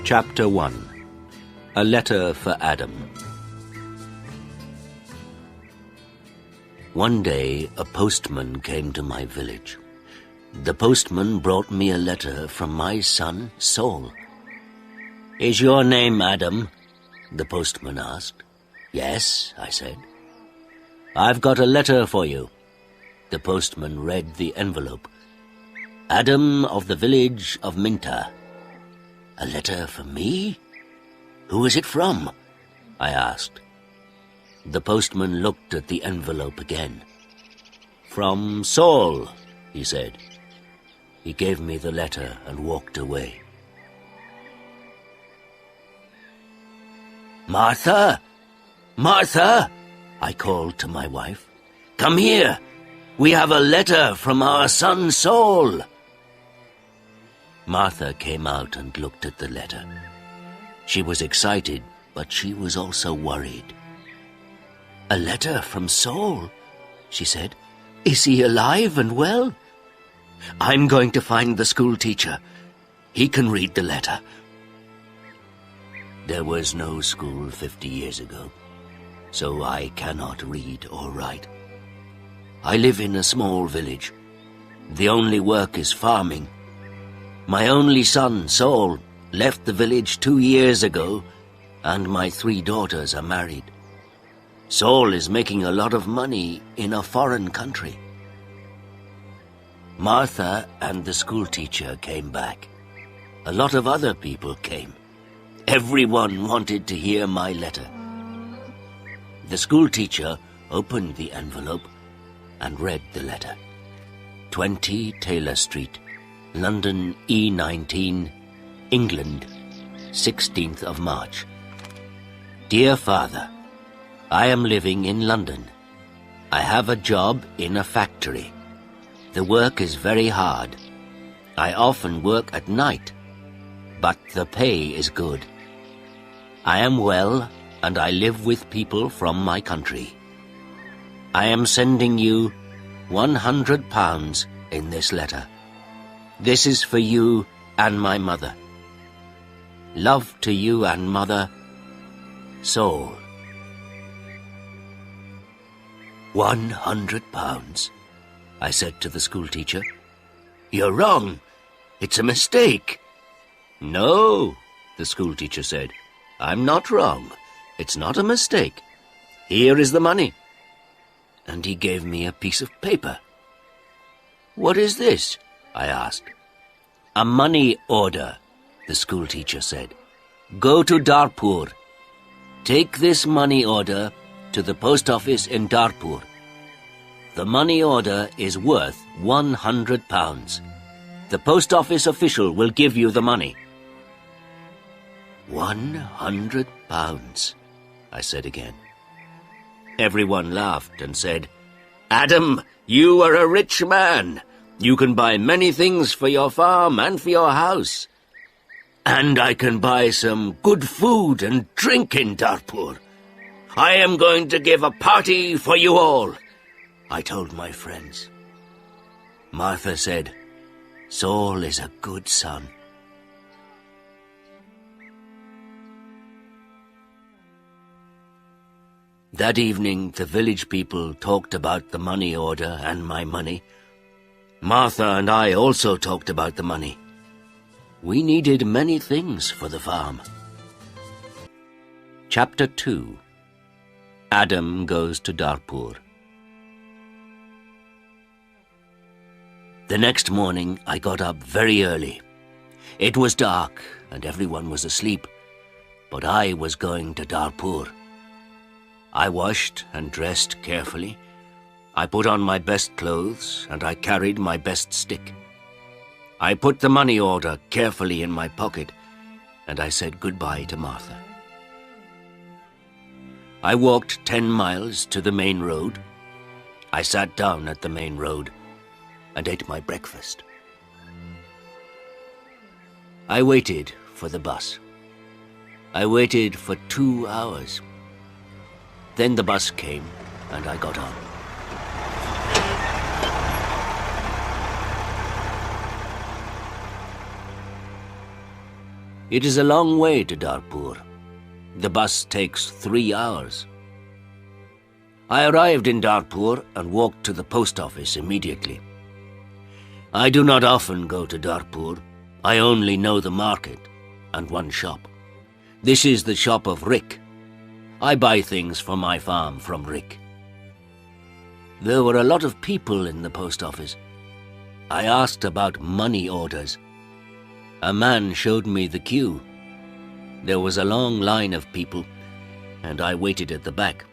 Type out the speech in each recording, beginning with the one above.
Chapter 1. A Letter for Adam. One day, a postman came to my village. The postman brought me a letter from my son, Saul. "Is your name Adam?" the postman asked. "Yes," I said. "I've got a letter for you." The postman read the envelope. "Adam of the village of Minta." "A letter for me? Who is it from?" I asked. The postman looked at the envelope again. "From Saul," he said. He gave me the letter and walked away. "Martha! Martha!" I called to my wife. "Come here! We have a letter from our son Saul." Martha came out and looked at the letter. She was excited, but she was also worried. "A letter from Saul?" she said. "Is he alive and well? I'm going to find the school teacher. He can read the letter." There was no school 50 years ago, so I cannot read or write. I live in a small village. The only work is farming. My only son, Saul, left the village 2 years ago, and my 3 daughters are married. Saul is making a lot of money in a foreign country. Martha and the schoolteacher came back. A lot of other people came. Everyone wanted to hear my letter. The schoolteacher opened the envelope and read the letter. 20 Taylor Street, London E19, England, 16th of March. Dear Father, I am living in London. I have a job in a factory. The work is very hard. I often work at night, but the pay is good. I am well, and I live with people from my country. I am sending you £100 in this letter. This is for you and my mother. Love to you and mother, Saul. £100, I said to the schoolteacher. "You're wrong. It's a mistake." "No," the schoolteacher said. "I'm not wrong. It's not a mistake. Here is the money." And he gave me a piece of paper. "What is this?" I asked. "A money order," the schoolteacher said. "Go to Darpur. Take this money order to the post office in Darpur. The money order is worth £100. The post office official will give you the money." £100, I said again. Everyone laughed and said, "Adam, you are a rich man. You can buy many things for your farm and for your house. And I can buy some good food and drink in Darpur. I am going to give a party for you all," I told my friends. Martha said, "Saul is a good son." That evening, the village people talked about the money order and my money. Martha and I also talked about the money. We needed many things for the farm. Chapter 2. Adam goes to Darpur. The next morning, I got up very early. It was dark and everyone was asleep, but I was going to Darpur. I washed and dressed carefully. I put on my best clothes and I carried my best stick. I put the money order carefully in my pocket and I said goodbye to Martha. I walked 10 miles to the main road. I sat down at the main road and ate my breakfast. I waited for the bus. I waited for 2 hours. Then the bus came and I got on. It is a long way to Darpur. The bus takes 3 hours. I arrived in Darpur and walked to the post office immediately. I do not often go to Darpur. I only know the market and one shop. This is the shop of Rick. I buy things for my farm from Rick. There were a lot of people in the post office. I asked about money orders. A man showed me the queue. There was a long line of people, and I waited at the back.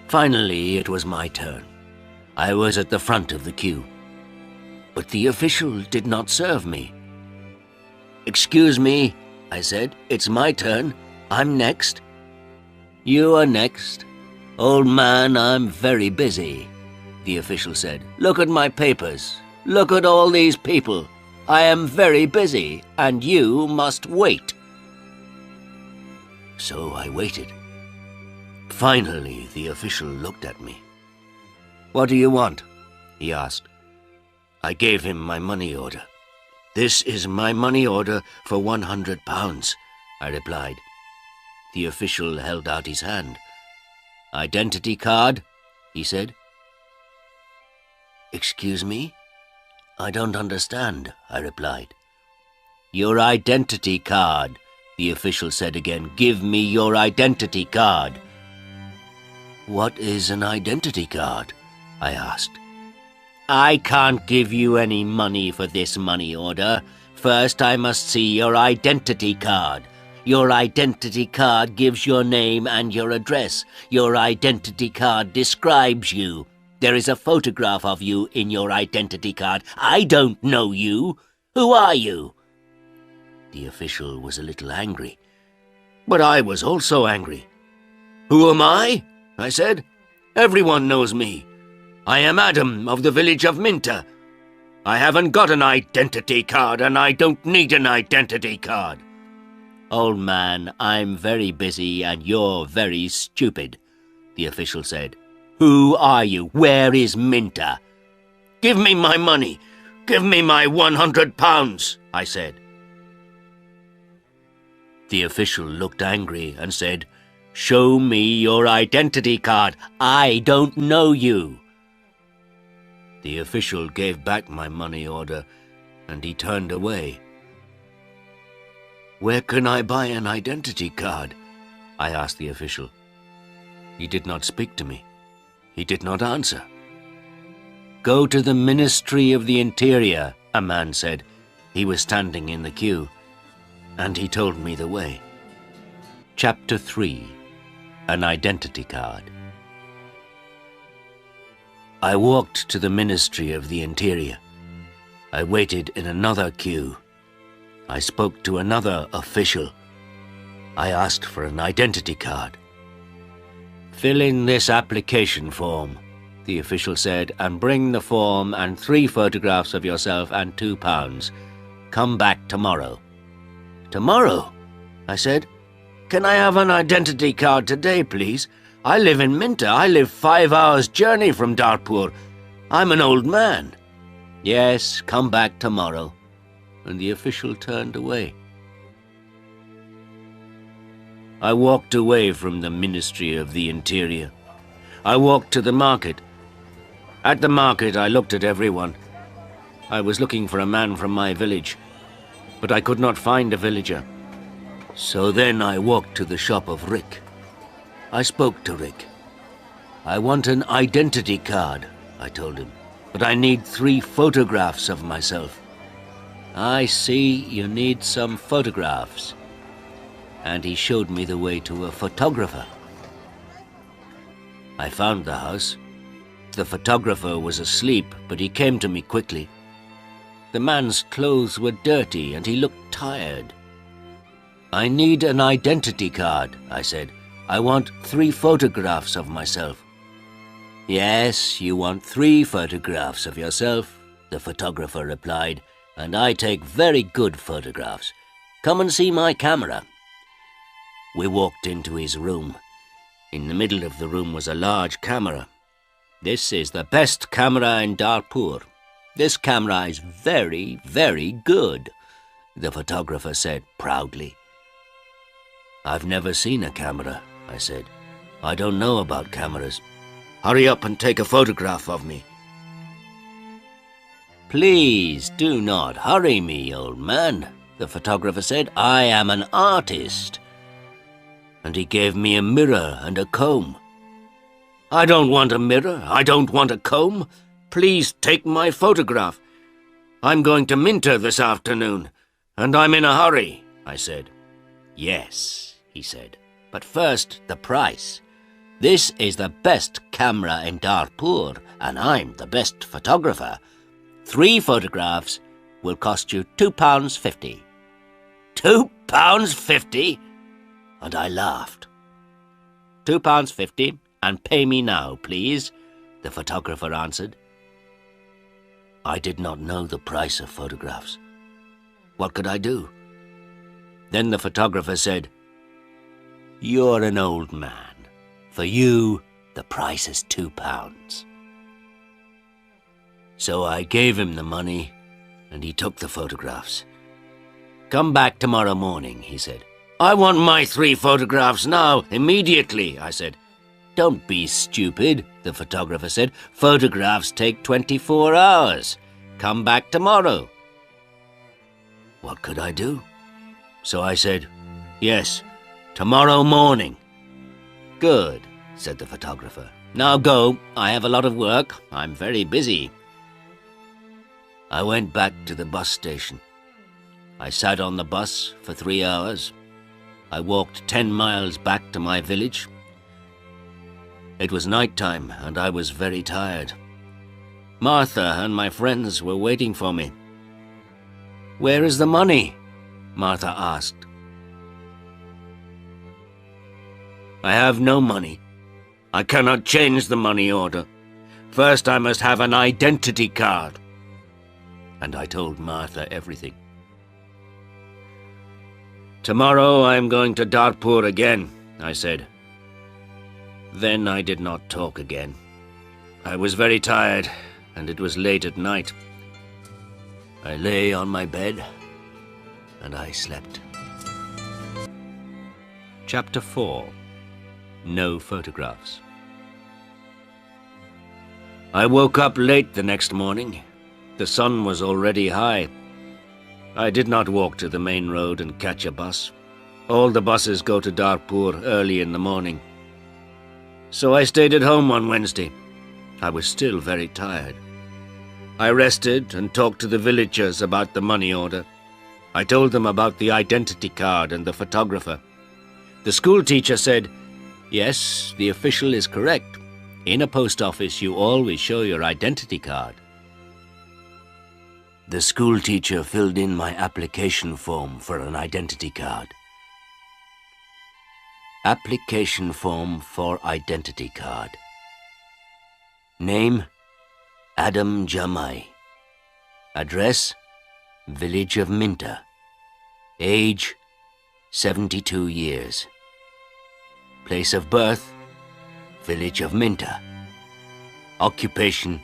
Finally, it was my turn. I was at the front of the queue. But the official did not serve me. "Excuse me," I said, "it's my turn. I'm next." "You are next. Old man, I'm very busy," the official said. "Look at my papers. Look at all these people. I am very busy, and you must wait." So I waited. Finally, the official looked at me. "What do you want?" he asked. I gave him my money order. "This is my money order for £100, I replied. The official held out his hand. "Identity card?" he said. "Excuse me? I don't understand," I replied. "Your identity card," the official said again. "Give me your identity card." "What is an identity card?" I asked. "I can't give you any money for this money order. First, I must see your identity card. Your identity card gives your name and your address. Your identity card describes you. There is a photograph of you in your identity card. I don't know you. Who are you?" The official was a little angry, but I was also angry. "Who am I?" I said. "Everyone knows me. I am Adam of the village of Minta. I haven't got an identity card, and I don't need an identity card." "Old man, I'm very busy and you're very stupid," the official said. "Who are you? Where is Minta?" "Give me my money. Give me my £100, I said. The official looked angry and said, "Show me your identity card. I don't know you." The official gave back my money order and he turned away. "Where can I buy an identity card?" I asked the official. He did not speak to me. He did not answer. "Go to the Ministry of the Interior," a man said. He was standing in the queue, and he told me the way. Chapter 3. An Identity Card. I walked to the Ministry of the Interior. I waited in another queue. I spoke to another official. I asked for an identity card. "Fill in this application form," the official said, "and bring the form and 3 photographs of yourself and £2. Come back tomorrow." "Tomorrow?" I said. "Can I have an identity card today, please? I live in Minta. I live 5 hours' journey from Darpur. I'm an old man." "Yes, come back tomorrow." And the official turned away. I walked away from the Ministry of the Interior. I walked to the market. At the market, I looked at everyone. I was looking for a man from my village, but I could not find a villager. So then I walked to the shop of Rick. I spoke to Rick. "I want an identity card," I told him, "but I need 3 photographs of myself." "I see you need some photographs." And he showed me the way to a photographer. I found the house. The photographer was asleep, but he came to me quickly. The man's clothes were dirty and he looked tired. "I need an identity card," I said. "I want 3 photographs of myself." "Yes, you want 3 photographs of yourself," the photographer replied, "and I take very good photographs. Come and see my camera." We walked into his room. In the middle of the room was a large camera. "This is the best camera in Darpur. This camera is very, very good," the photographer said proudly. I've never seen a camera, I said. I don't know about cameras. Hurry up and take a photograph of me. Please do not hurry me, old man, the photographer said. I am an artist. And he gave me a mirror and a comb. I don't want a mirror. I don't want a comb. Please take my photograph. I'm going to Minter this afternoon, and I'm in a hurry, I said. Yes, he said, but first the price. This is the best camera in Darpur, and I'm the best photographer. 3 photographs will cost you £2.50. £2.50? And I laughed. £2.50, and pay me now, please, the photographer answered. I did not know the price of photographs. What could I do? Then the photographer said, You're an old man. For you, the price is £2. So I gave him the money, and he took the photographs. Come back tomorrow morning, he said. I want my 3 photographs now, immediately, I said. Don't be stupid, the photographer said. Photographs take 24 hours. Come back tomorrow. What could I do? So I said, Yes, tomorrow morning. Good, said the photographer. Now go, I have a lot of work. I'm very busy. I went back to the bus station. I sat on the bus for 3 hours. I walked 10 miles back to my village. It was night time, and I was very tired. Martha and my friends were waiting for me. Where is the money? Martha asked. I have no money. I cannot change the money order. First I must have an identity card. And I told Martha everything. Tomorrow I am going to Darpur again, I said. Then I did not talk again. I was very tired, and it was late at night. I lay on my bed, and I slept. Chapter 4. No Photographs. I woke up late the next morning. The sun was already high. I did not walk to the main road and catch a bus. All the buses go to Darpur early in the morning. So I stayed at home on Wednesday. I was still very tired. I rested and talked to the villagers about the money order. I told them about the identity card and the photographer. The school teacher said, Yes, the official is correct. In a post office, you always show your identity card. The school teacher filled in my application form for an identity card. Application form for identity card. Name, Adam Jamai. Address, village of Minter. Age, 72 years. Place of birth, village of Minter. Occupation,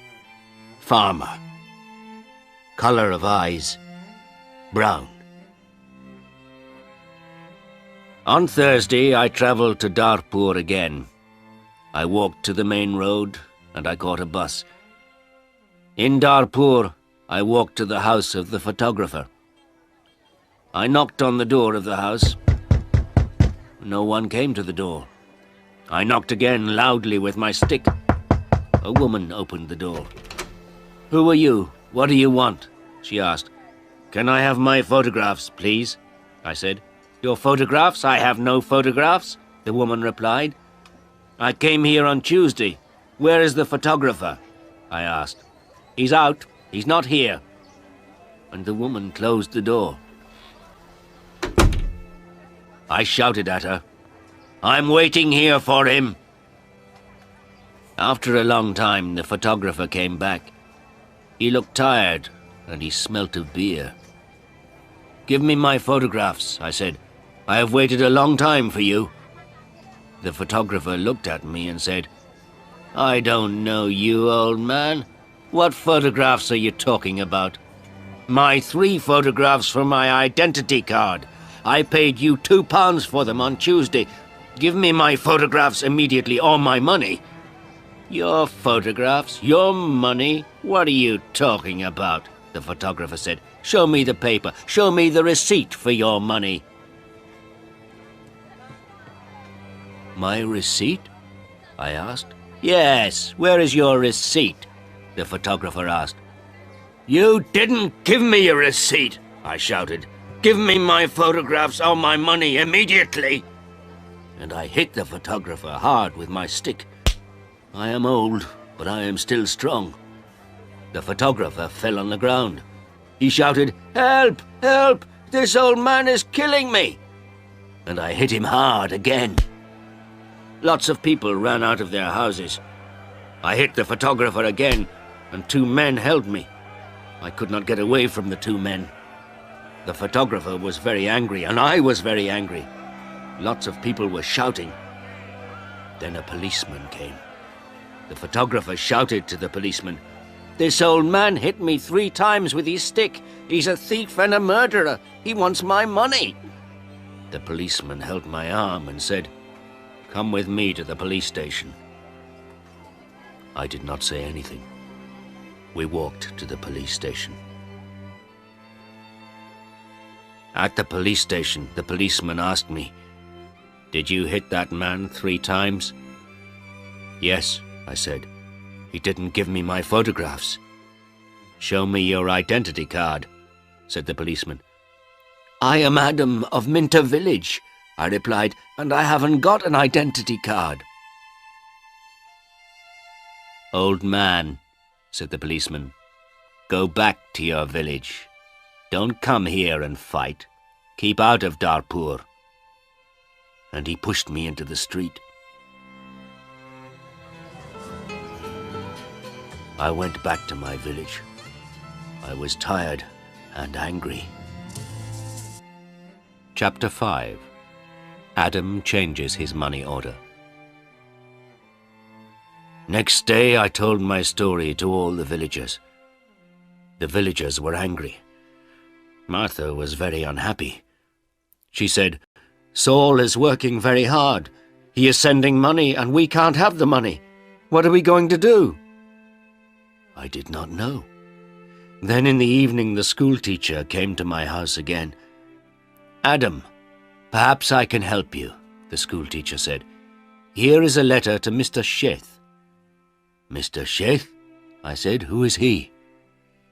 farmer. Color of eyes, brown. On Thursday, I travelled to Darpur again. I walked to the main road, and I caught a bus. In Darpur, I walked to the house of the photographer. I knocked on the door of the house. No one came to the door. I knocked again loudly with my stick. A woman opened the door. Who are you? What do you want? She asked. Can I have my photographs, please? I said. Your photographs? I have no photographs, the woman replied. I came here on Tuesday. Where is the photographer? I asked. He's out. He's not here. And the woman closed the door. I shouted at her. I'm waiting here for him. After a long time, the photographer came back. He looked tired, and he smelt of beer. Give me my photographs, I said. I have waited a long time for you. The photographer looked at me and said, I don't know you, old man. What photographs are you talking about? My 3 photographs for my identity card. I paid you £2 for them on Tuesday. Give me my photographs immediately, or my money. Your photographs? Your money? What are you talking about? The photographer said. Show me the paper. Show me the receipt for your money. My receipt? I asked. Yes, where is your receipt? The photographer asked. You didn't give me a receipt, I shouted. Give me my photographs or my money immediately. And I hit the photographer hard with my stick. I am old, but I am still strong. The photographer fell on the ground. He shouted, Help! Help! This old man is killing me! And I hit him hard again. Lots of people ran out of their houses. I hit the photographer again, and 2 men held me. I could not get away from the 2 men. The photographer was very angry, and I was very angry. Lots of people were shouting. Then a policeman came. The photographer shouted to the policeman, This old man hit me 3 times with his stick. He's a thief and a murderer. He wants my money. The policeman held my arm and said, Come with me to the police station. I did not say anything. We walked to the police station. At the police station, the policeman asked me, Did you hit that man 3 times? Yes, I said. He didn't give me my photographs. Show me your identity card, said the policeman. I am Adam of Minter Village, I replied, and I haven't got an identity card. Old man, said the policeman, go back to your village. Don't come here and fight. Keep out of Darpur. And he pushed me into the street. I went back to my village. I was tired and angry. Chapter 5. Adam changes his money order. Next day I told my story to all the villagers. The villagers were angry. Martha was very unhappy. She said, Saul is working very hard. He is sending money and we can't have the money. What are we going to do? I did not know. Then in the evening the school teacher came to my house again. Adam, perhaps I can help you, the school teacher said. Here is a letter to Mr. Sheth. Mr. Sheth? I said, who is he?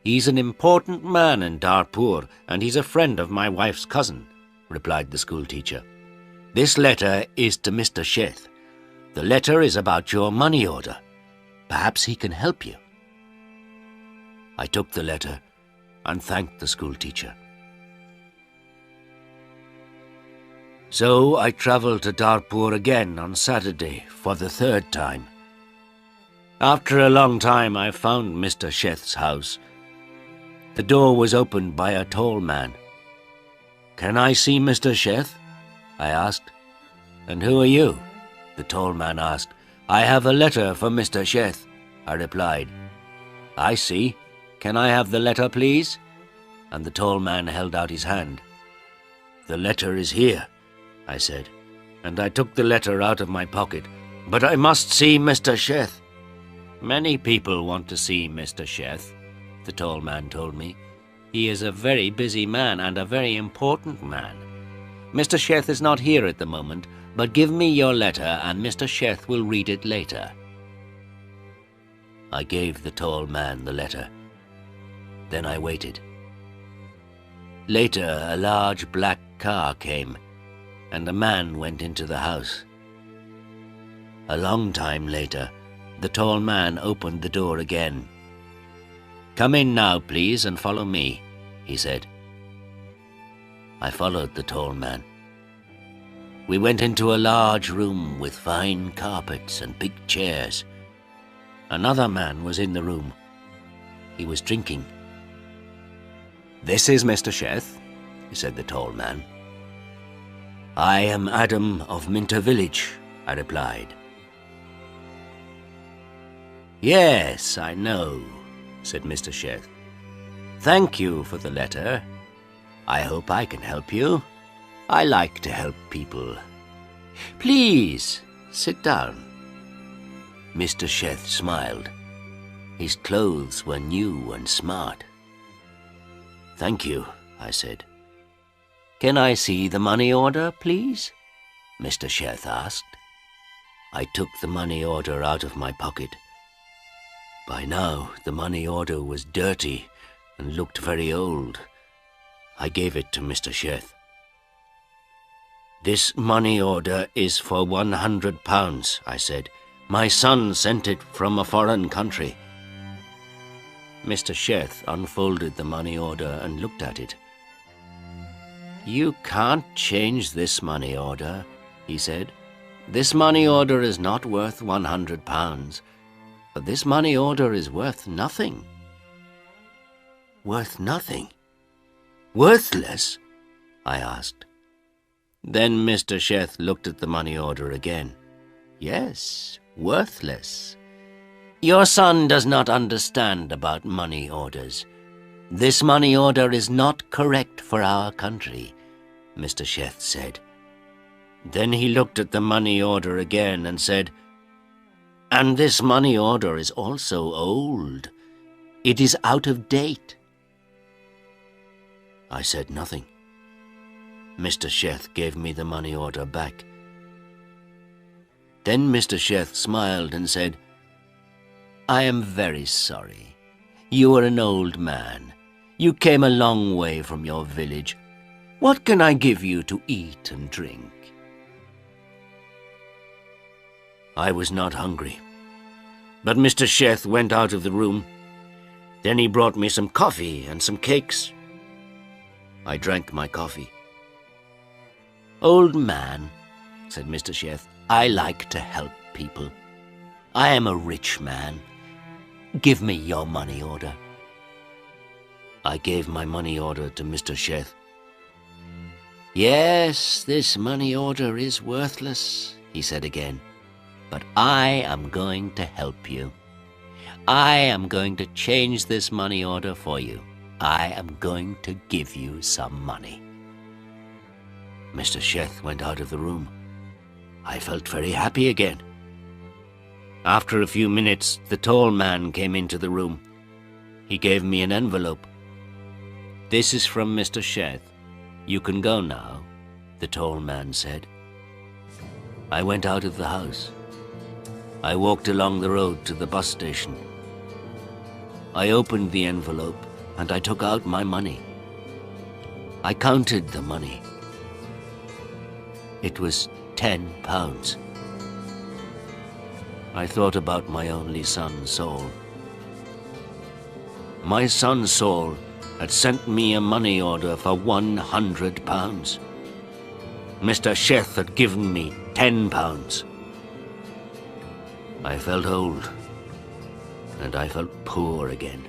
He's an important man in Darpur, and he's a friend of my wife's cousin, replied the school teacher. This letter is to Mr. Sheth. The letter is about your money order. Perhaps he can help you. I took the letter and thanked the school teacher. So I travelled to Darpur again on Saturday for the 3rd time. After a long time I found Mr. Sheth's house. The door was opened by a tall man. Can I see Mr. Sheth? I asked. And who are you? The tall man asked. I have a letter for Mr. Sheth, I replied. I see. Can I have the letter, please? And the tall man held out his hand. The letter is here, I said, and I took the letter out of my pocket. But I must see Mr. Sheth. Many people want to see Mr. Sheth, the tall man told me. He is a very busy man and a very important man. Mr. Sheth is not here at the moment, but give me your letter and Mr. Sheth will read it later. I gave the tall man the letter. Then I waited. Later, a large black car came, and a man went into the house. A long time later, the tall man opened the door again. Come in now, please, and follow me, he said. I followed the tall man. We went into a large room with fine carpets and big chairs. Another man was in the room. He was drinking. This is Mr. Sheth, said the tall man. I am Adam of Minter Village, I replied. Yes, I know, said Mr. Sheth. Thank you for the letter. I hope I can help you. I like to help people. Please, sit down. Mr. Sheth smiled. His clothes were new and smart. Thank you, I said. Can I see the money order, please? Mr. Sheth asked. I took the money order out of my pocket. By now, the money order was dirty and looked very old. I gave it to Mr. Sheth. This money order is for £100, I said. My son sent it from a foreign country. Mr. Sheth unfolded the money order and looked at it. You can't change this money order, he said. This money order is not worth £100. But this money order is worth nothing. Worth nothing? Worthless? I asked. Then Mr. Sheth looked at the money order again. Yes, worthless. Your son does not understand about money orders. This money order is not correct for our country, Mr. Sheth said. Then he looked at the money order again and said, And this money order is also old. It is out of date. I said nothing. Mr. Sheth gave me the money order back. Then Mr. Sheth smiled and said, I am very sorry. You are an old man. You came a long way from your village. What can I give you to eat and drink? I was not hungry. But Mr. Sheth went out of the room. Then he brought me some coffee and some cakes. I drank my coffee. Old man, said Mr. Sheth, I like to help people. I am a rich man. Give me your money order. I gave my money order to Mr. Sheth. Yes, this money order is worthless, he said again. But I am going to help you. I am going to change this money order for you. I am going to give you some money. Mr. Sheth went out of the room. I felt very happy again. After a few minutes, the tall man came into the room. He gave me an envelope. This is from Mr. Sheth. You can go now, the tall man said. I went out of the house. I walked along the road to the bus station. I opened the envelope and I took out my money. I counted the money. It was £10. I thought about my only son, Saul. My son, Saul, had sent me a money order for £100. Mr. Sheth had given me £10. I felt old, and I felt poor again.